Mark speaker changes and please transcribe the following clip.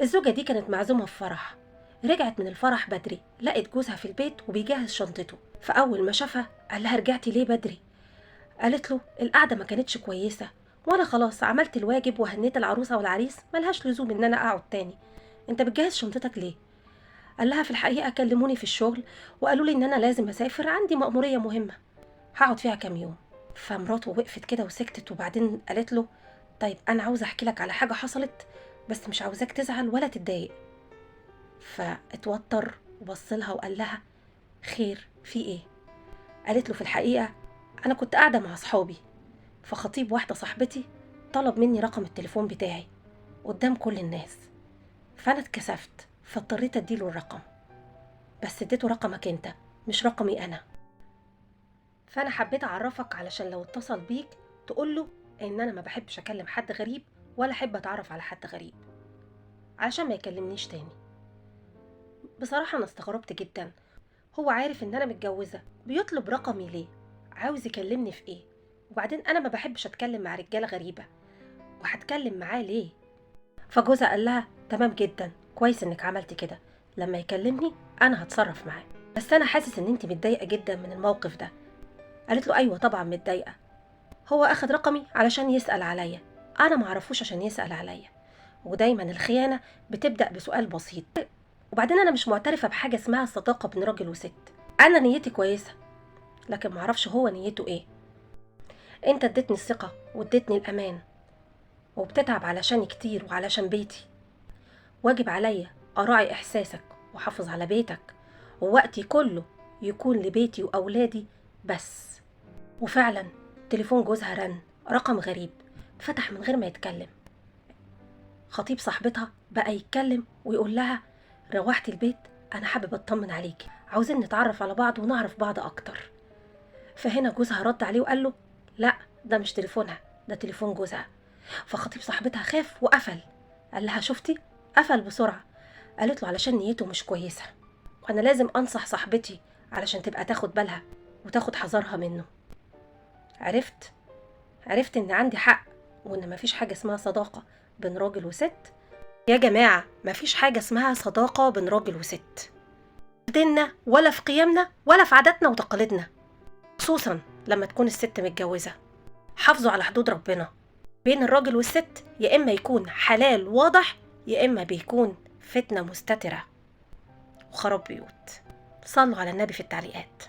Speaker 1: الزوجة دي كانت معزومة في فرح. رجعت من الفرح بدري، لقت جوزها في البيت وبيجهز شنطته. فأول ما شافها قال لها رجعتي ليه بدري؟ قالت له القعدة ما كانتش كويسة، وانا خلاص عملت الواجب وهنيت العروسة والعريس، ملهاش لزوم ان انا اقعد تاني. انت بتجهز شنطتك ليه؟ قال لها في الحقيقة كلموني في الشغل وقالوا لي ان انا لازم اسافر، عندي مأمورية مهمة هقعد فيها كام يوم. فمراته وقفت كده وسكتت، وبعدين قالت له طيب انا عاوزة احكي لك على حاجة حصلت، بس مش عاوزاك تزعل ولا تتضايق. فاتوتر وبصلها وقال لها خير في ايه؟ قالت له في الحقيقة انا كنت قاعدة مع اصحابي، فخطيب واحدة صاحبتي طلب مني رقم التليفون بتاعي قدام كل الناس، فانا اتكسفت فاضطريت اديله الرقم، بس اديته رقمك انت مش رقمي انا. فانا حبيت اعرفك علشان لو اتصل بيك تقوله ان انا ما بحبش اكلم حد غريب ولا احب اتعرف على حد غريب، علشان ما يكلمنيش تاني. بصراحة انا استغربت جدا، هو عارف ان انا متجوزة بيطلب رقمي ليه؟ عاوز يكلمني في ايه؟ وبعدين انا ما بحبش اتكلم مع رجالة غريبة، وهتكلم معاه ليه؟ فجوزها قال لها تمام جدا، كويس انك عملتي كده، لما يكلمني انا هتصرف معاه، بس انا حاسس ان انت متضايقه جدا من الموقف ده. قالت له ايوه طبعا متضايقه، هو اخد رقمي علشان يسال عليا، انا معرفوش عشان يسال عليا، ودايما الخيانه بتبدا بسؤال بسيط. وبعدين انا مش معترفه بحاجه اسمها صداقه بين راجل وست، انا نيتي كويسه لكن معرفش هو نيته ايه. انت اديتني الثقه واديتني الامان، وبتتعب علشاني كتير وعلشان بيتي، واجب عليا أراعي إحساسك وحافظ على بيتك، ووقتي كله يكون لبيتي وأولادي بس. وفعلا تليفون جوزها رن، رقم غريب، فتح من غير ما يتكلم. خطيب صاحبتها بقى يتكلم ويقول لها روحتي البيت، أنا حابب أطمن عليكي، عاوزين نتعرف على بعض ونعرف بعض أكتر. فهنا جوزها رد عليه وقال له لا ده مش تليفونها، ده تليفون جوزها. فخطيب صاحبتها خاف وقفل، قال لها شفتي؟ قفل بسرعة. قالت له علشان نيته مش كويسة، وانا لازم انصح صاحبتي علشان تبقى تاخد بالها وتاخد حذرها منه. عرفت ان عندي حق، وان مفيش حاجة اسمها صداقة بين راجل وست. يا جماعة مفيش حاجة اسمها صداقة بين راجل وست، في ديننا ولا في قيمنا ولا في عاداتنا وتقاليدنا، خصوصا لما تكون الست متجوزة. حافظوا على حدود ربنا بين الراجل والست، يا اما يكون حلال واضح يا اما بيكون فتنة مستترة وخراب بيوت. صلوا على النبي في التعليقات.